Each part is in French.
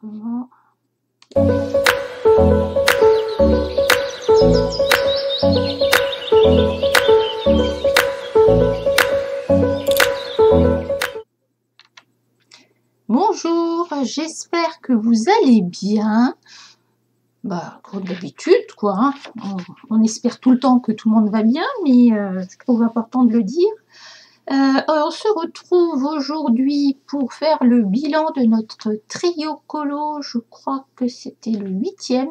enregistrement. Bonjour, j'espère que vous allez bien. Comme d'habitude, quoi. Hein. On espère tout le temps que tout le monde va bien, mais je trouve important de le dire. On se retrouve aujourd'hui pour faire le bilan de notre trio colo. Je crois que c'était le 8e,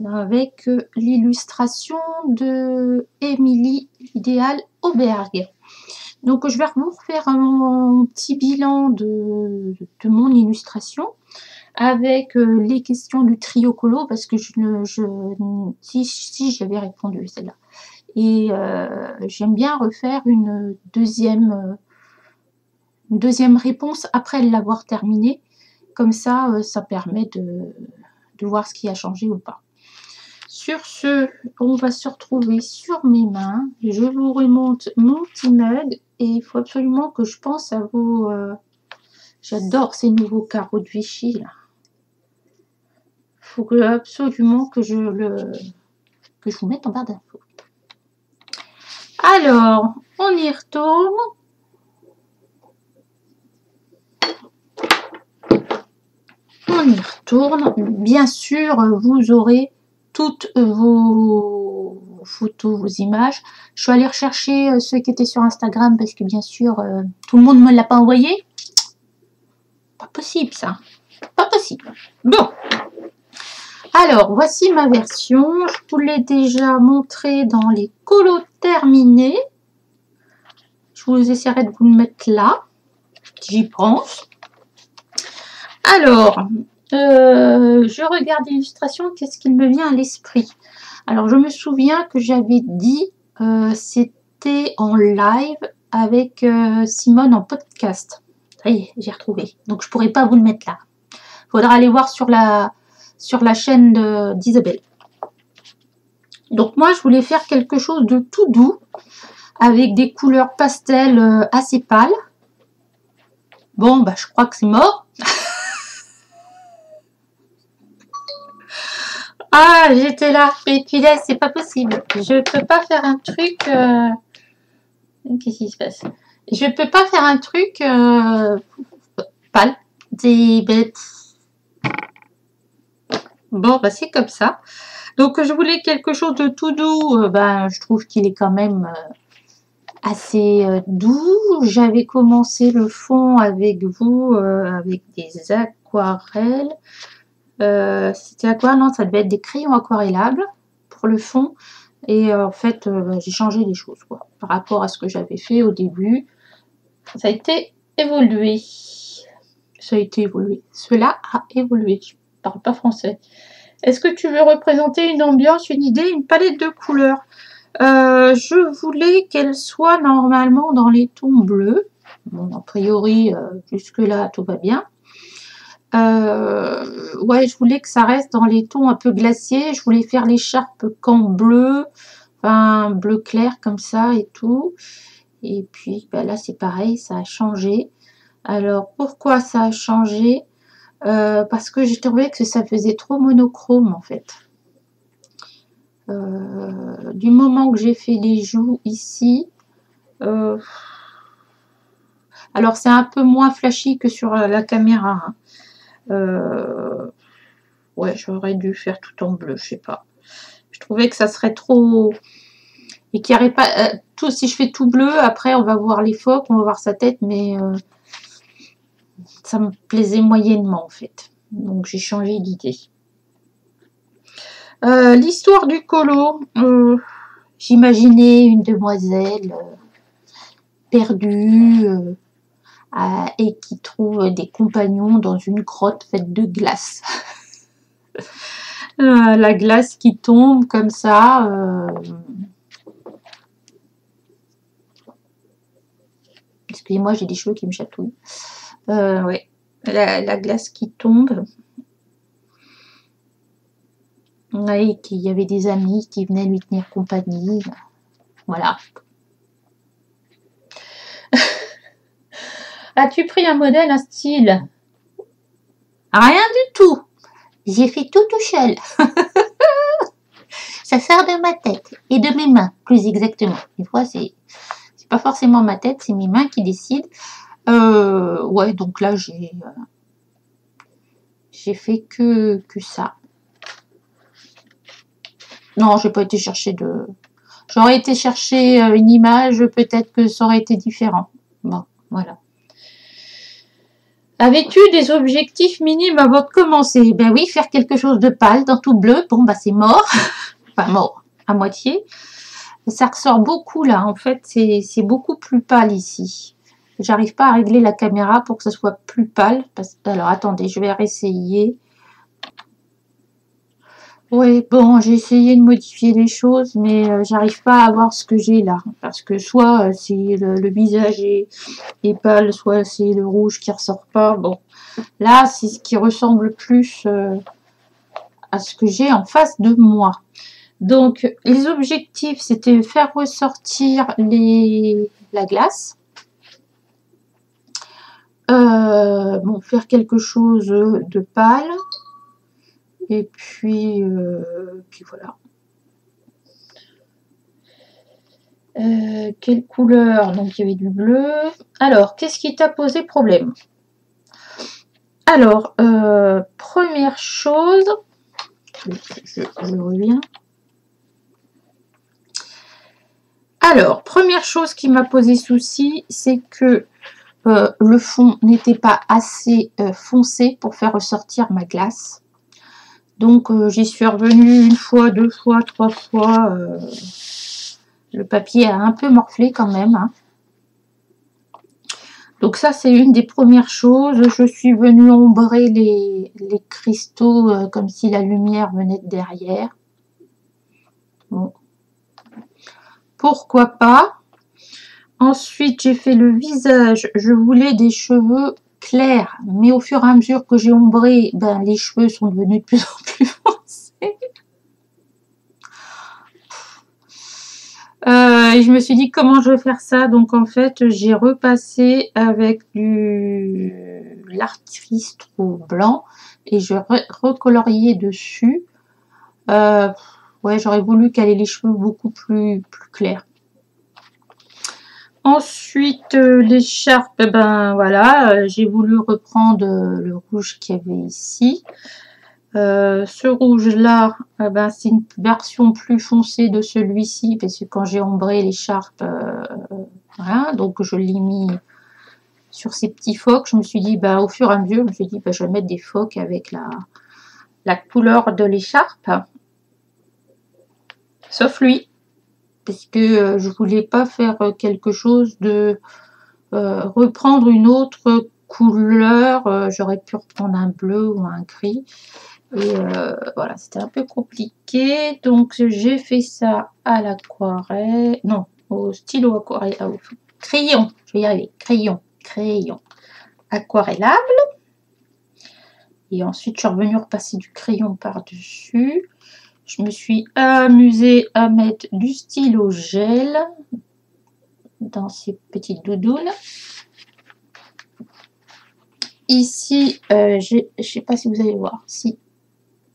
avec l'illustration de Émilie Idéal Aubergue. Donc je vais vous refaire un petit bilan de mon illustration avec les questions du trio colo, parce que si j'avais répondu celle-là. Et j'aime bien refaire une deuxième réponse après l'avoir terminée. Comme ça, ça permet de voir ce qui a changé ou pas. Sur ce, on va se retrouver sur mes mains. Je vous remonte mon petit mug et il faut absolument que je pense à vous. J'adore ces nouveaux carreaux de Vichy là. Il faut absolument que je vous mette en barre d'infos. Alors, on y retourne. Bien sûr, vous aurez toutes vos photos, vos images. Je suis allée rechercher ceux qui étaient sur Instagram parce que bien sûr, tout le monde ne me l'a pas envoyé. Pas possible ça. Pas possible. Bon. Alors, voici ma version. Je vous l'ai déjà montré dans les colos terminés. Je vous essaierai de vous le mettre là. J'y pense. Alors, je regarde l'illustration. Qu'est-ce qu'il me vient à l'esprit? Alors, je me souviens que j'avais dit c'était en live avec Simone en podcast. Ça y est, j'ai retrouvé. Donc, je ne pourrais pas vous le mettre là. Il faudra aller voir sur la chaîne d'Isabelle. Donc, moi, je voulais faire quelque chose de tout doux avec des couleurs pastel assez pâles. Bon, je crois que c'est mort. Ah, j'étais là. Et puis là, c'est pas possible. Je peux pas faire un truc... Qu'est-ce qui se passe? Je peux pas faire un truc pâle. Bon, c'est comme ça. Donc, je voulais quelque chose de tout doux. Je trouve qu'il est quand même assez doux. J'avais commencé le fond avec vous, avec des aquarelles. C'était aquarelle, non, ça devait être des crayons aquarellables pour le fond. Et en fait, j'ai changé les choses quoi, par rapport à ce que j'avais fait au début. Ça a été évolué. Cela a évolué. Je parle pas français. Est-ce que tu veux représenter une ambiance, une idée, une palette de couleurs? Je voulais qu'elle soit normalement dans les tons bleus. Bon, a priori, jusque-là, tout va bien. Ouais, je voulais que ça reste dans les tons un peu glaciers. Je voulais faire l'écharpe qu'en bleu, enfin bleu clair comme ça et tout. Et puis là, c'est pareil, ça a changé. Alors, pourquoi ça a changé? Parce que j'ai trouvé que ça faisait trop monochrome en fait. Du moment que j'ai fait les joues ici, alors c'est un peu moins flashy que sur la caméra. Hein. Ouais, j'aurais dû faire tout en bleu, je sais pas. Je trouvais que ça serait trop... Et qu'il n'y aurait pas... tout, si je fais tout bleu, après on va voir les phoques, on va voir sa tête, mais ça me plaisait moyennement en fait. Donc j'ai changé d'idée. L'histoire du colo, j'imaginais une demoiselle perdue et qui trouve des compagnons dans une grotte faite de glace. La glace qui tombe comme ça. Excusez-moi, j'ai des cheveux qui me chatouillent. Ouais, la glace qui tombe. Ouais, qu'il y avait des amis qui venaient lui tenir compagnie. Voilà. As-tu pris un modèle, un style? Rien du tout. J'ai fait tout seul. Ça sort de ma tête et de mes mains, plus exactement. Des fois, c'est pas forcément ma tête, c'est mes mains qui décident. Ouais, donc là, j'ai fait que ça. Non, j'ai pas été chercher de... J'aurais été chercher une image, peut-être que ça aurait été différent. Bon, voilà. Avais-tu des objectifs minimes avant de commencer? Ben oui, faire quelque chose de pâle dans tout bleu. Bon, bah c'est mort. Enfin, mort, à moitié. Ça ressort beaucoup là. En fait, c'est beaucoup plus pâle ici. J'arrive pas à régler la caméra pour que ça soit plus pâle. Alors, attendez, je vais réessayer. Oui, bon, j'ai essayé de modifier les choses, mais j'arrive pas à voir ce que j'ai là. Parce que soit c'est le visage est pâle, soit c'est le rouge qui ressort pas. Bon, là, c'est ce qui ressemble plus à ce que j'ai en face de moi. Donc, les objectifs, c'était faire ressortir la glace. Bon, faire quelque chose de pâle. Et puis voilà. Quelle couleur? Donc, il y avait du bleu. Alors, qu'est-ce qui t'a posé problème? Alors, première chose, je reviens. Alors, première chose qui m'a posé souci, c'est que le fond n'était pas assez foncé pour faire ressortir ma glace. Donc, j'y suis revenue une fois, deux fois, trois fois. Le papier a un peu morflé quand même. Hein. Donc ça, c'est une des premières choses. Je suis venue ombrer les cristaux comme si la lumière venait de derrière. Bon. Pourquoi pas. Ensuite, j'ai fait le visage. Je voulais des cheveux clairs. Mais au fur et à mesure que j'ai ombré, ben, les cheveux sont devenus de plus en plus foncés. Et je me suis dit comment je vais faire ça. Donc en fait, j'ai repassé avec l'artifice trop blanc et je recoloriais dessus. Ouais, j'aurais voulu caler les cheveux beaucoup plus clairs. Ensuite, l'écharpe, ben voilà, j'ai voulu reprendre le rouge qu'il y avait ici. Ce rouge là, ben, c'est une version plus foncée de celui-ci parce que quand j'ai ombré l'écharpe, voilà, donc je l'ai mis sur ces petits phoques. Je me suis dit, ben, au fur et à mesure, je me suis dit, ben, je vais mettre des phoques avec la couleur de l'écharpe, sauf lui, parce que je voulais pas faire quelque chose de reprendre une autre couleur. J'aurais pu reprendre un bleu ou un gris. Et voilà, c'était un peu compliqué. Donc, j'ai fait ça à l'aquarelle. Non, au stylo aquarelle. Au crayon. Je vais y arriver. Crayon. Aquarellable. Et ensuite, je suis revenue repasser du crayon par-dessus. Je me suis amusée à mettre du stylo gel dans ces petites doudounes. Ici, je ne sais pas si vous allez voir. Si.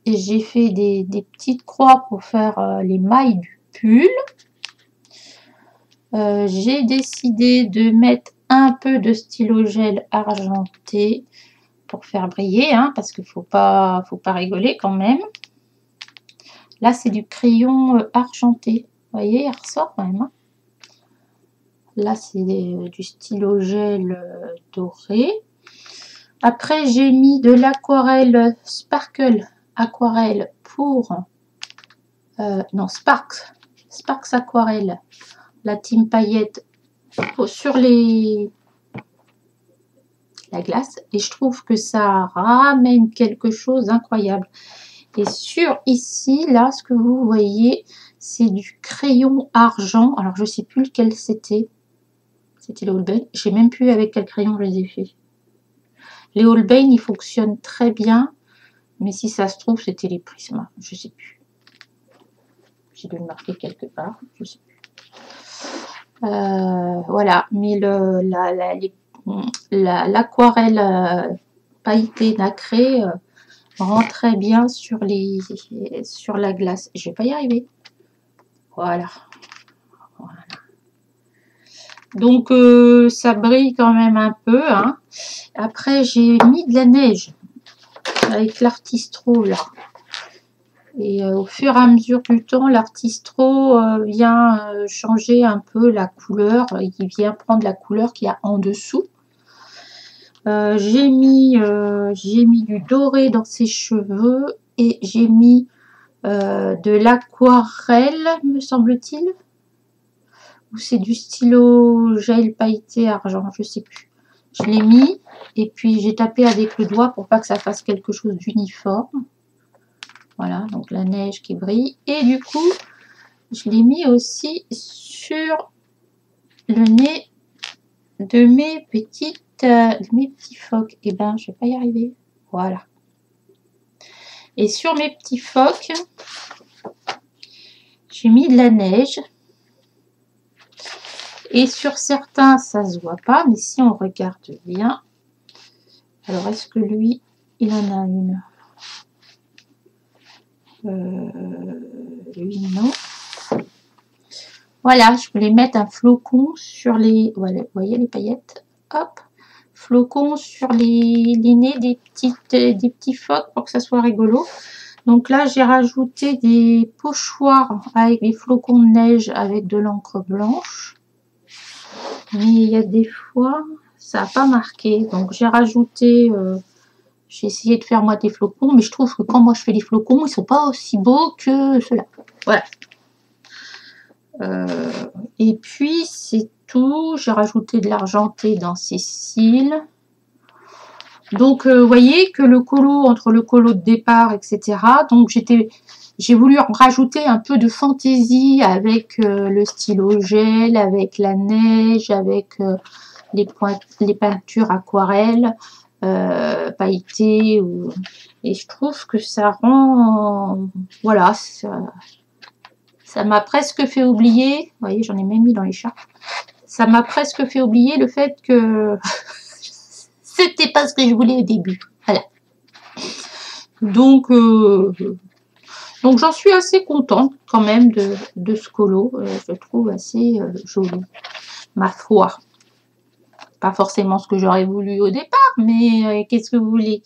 J'ai fait des petites croix pour faire les mailles du pull. J'ai décidé de mettre un peu de stylo gel argenté pour faire briller, hein, parce qu'il faut pas rigoler quand même. Là, c'est du crayon argenté. Vous voyez, il ressort quand même. Hein. Là, c'est du stylo gel doré. Après, j'ai mis de l'aquarelle Sparkle Aquarelle pour... non, Sparks Aquarelle, la team paillette sur la glace. Et je trouve que ça ramène quelque chose d'incroyable. Et sur ici, là, ce que vous voyez, c'est du crayon argent. Alors, je ne sais plus lequel c'était. C'était les Holbein. Je ne sais même plus avec quel crayon je les ai fait. Les Holbein, ils fonctionnent très bien. Mais si ça se trouve, c'était les Prisma. Je ne sais plus. J'ai dû le marquer quelque part. Je ne sais plus. Voilà. Mais l'aquarelle pailleté nacré rend très bien sur la glace. Je vais pas y arriver. Voilà. Donc ça brille quand même un peu. Hein. Après j'ai mis de la neige avec l'artistro là. Et au fur et à mesure du temps, l'artistro vient changer un peu la couleur. Il vient prendre la couleur qu'il y a en dessous. J'ai mis du doré dans ses cheveux et j'ai mis de l'aquarelle, me semble-t-il. Ou c'est du stylo gel pailleté argent, je sais plus. Je l'ai mis et puis j'ai tapé avec le doigt pour pas que ça fasse quelque chose d'uniforme. Voilà, donc la neige qui brille. Et du coup, je l'ai mis aussi sur le nez de mes petits phoques. Et ben, je vais pas y arriver. Voilà. Et sur mes petits phoques, j'ai mis de la neige. Et sur certains, ça se voit pas, mais si on regarde bien, alors est-ce que lui, il en a une? Lui, non. Voilà, je voulais mettre un flocon sur les... Voilà, vous voyez les paillettes? Hop, flocon sur les nez des petits phoques pour que ça soit rigolo. Donc là, j'ai rajouté des pochoirs avec des flocons de neige avec de l'encre blanche. Mais il y a des fois, ça n'a pas marqué. Donc j'ai rajouté... j'ai essayé de faire moi des flocons, mais je trouve que quand moi je fais des flocons, ils sont pas aussi beaux que ceux-là. Voilà. Et puis c'est tout. J'ai rajouté de l'argenté dans ces cils. Donc vous voyez que le colo, entre le colo de départ, etc. Donc j'ai voulu rajouter un peu de fantaisie avec le stylo gel, avec la neige, avec les peintures aquarelles. Pailleté et je trouve que ça rend voilà, ça m'a presque fait oublier, vous voyez, j'en ai même mis dans les charpes, ça m'a presque fait oublier le fait que c'était pas ce que je voulais au début. Voilà, donc j'en suis assez contente quand même de ce colo. Je le trouve assez joli, ma foi. Pas forcément ce que j'aurais voulu au départ, mais qu'est-ce que vous voulez?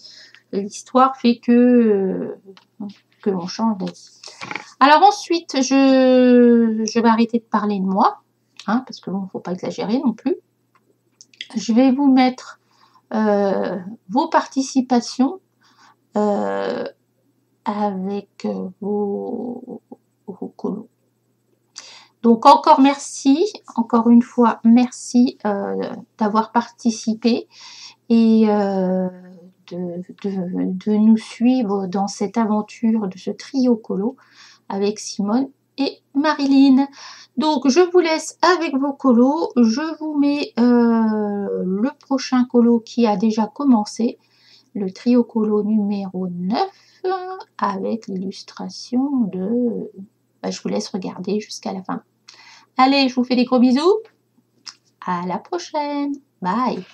L'histoire fait que l'on change d'avis. Alors ensuite, je vais arrêter de parler de moi, hein, parce que bon, faut pas exagérer non plus. Je vais vous mettre vos participations avec vos colos. Donc encore merci, encore une fois merci d'avoir participé et de nous suivre dans cette aventure de ce trio colo avec Simone et Marilyn. Donc je vous laisse avec vos colos, je vous mets le prochain colo qui a déjà commencé, le trio colo numéro 9 avec l'illustration de... je vous laisse regarder jusqu'à la fin. Allez, je vous fais des gros bisous. À la prochaine. Bye.